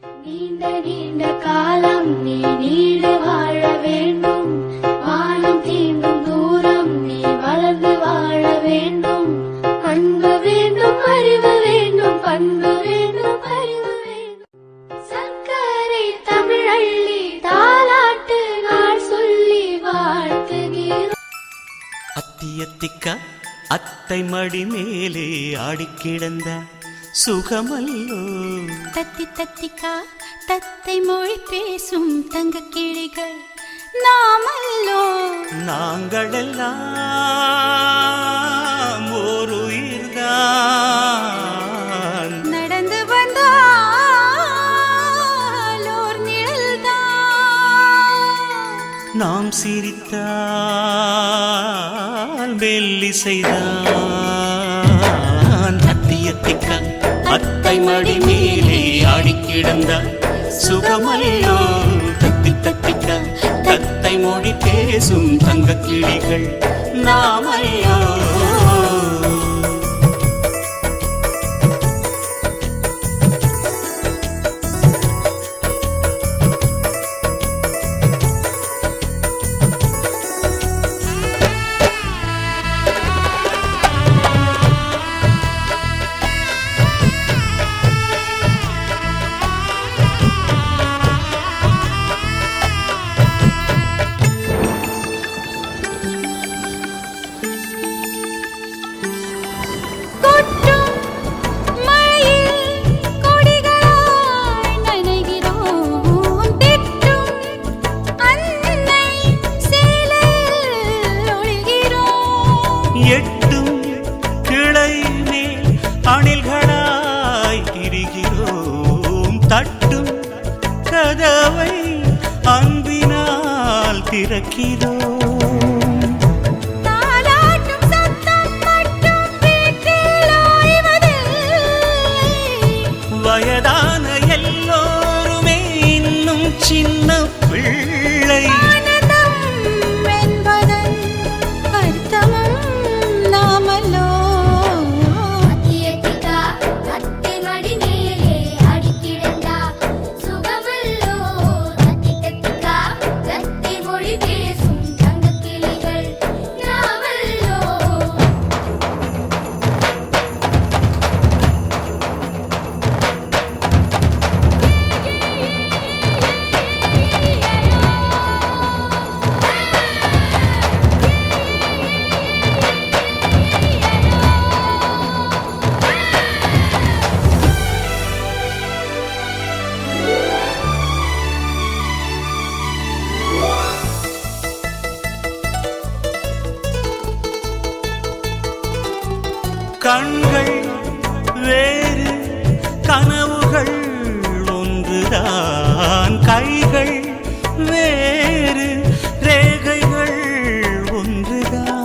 நீண்ட நீண்ட காலம் நீ நீடு வாழ வேண்டும், வானம் தீண்டும் தூரம் நீ வளர்ந்து வாழ வேண்டும். அன்பு வேண்டும், அறிவு வேண்டும், பண்பு வேண்டும், அறிவு வேண்டும். சர்க்கரை தமிழள்ளி தாலாட்டு நாள் சொல்லி வாழ்த்துகிறோம். அத்தியத்திக்கா அத்தை மடி மேலே ஆடிக்கிடந்த சுகமல்லோ. தத்தி தத்திக்கா தத்தை மொழி பேசும் தங்க கிளிகள் நாமல்லோ. நாங்களெல்லாம் ஒரு உயிர்தான், நடந்து வந்தால் ஓர் நிழல்தான். நாம் சிரித்தால் மெல்லிசைதான். அத்தியத்திக்கா அத்தை மடி மேலே ஆடிக்கிடந்தார் சுகமல்லோ. தத்தி தத்திக்கா தத்தை மொழி பேசும் தங்க கிளிகள் நாமல்லோ. எட்டும் கிளை மேல் அணில்களாய் திரிகிறோம், தட்டும் கதவை அன்பினால் திறக்கிறோம். வயதான எல்லோருமே இன்னும் சின்ன பிள்ளை. கண்கள் வேறு கனவுகள் ஒன்றுதான், கைகள் வேறு ரேகைகள் ஒன்றுதான்.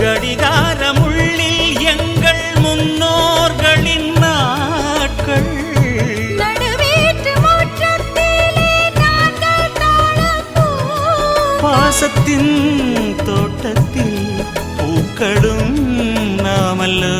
கடிகாரம் உள்ளில் எங்கள் முன்னோர்களின் நாட்கள், பாசத்தின் தோட்டத்தில் பூக்களும் நாமல்லோ.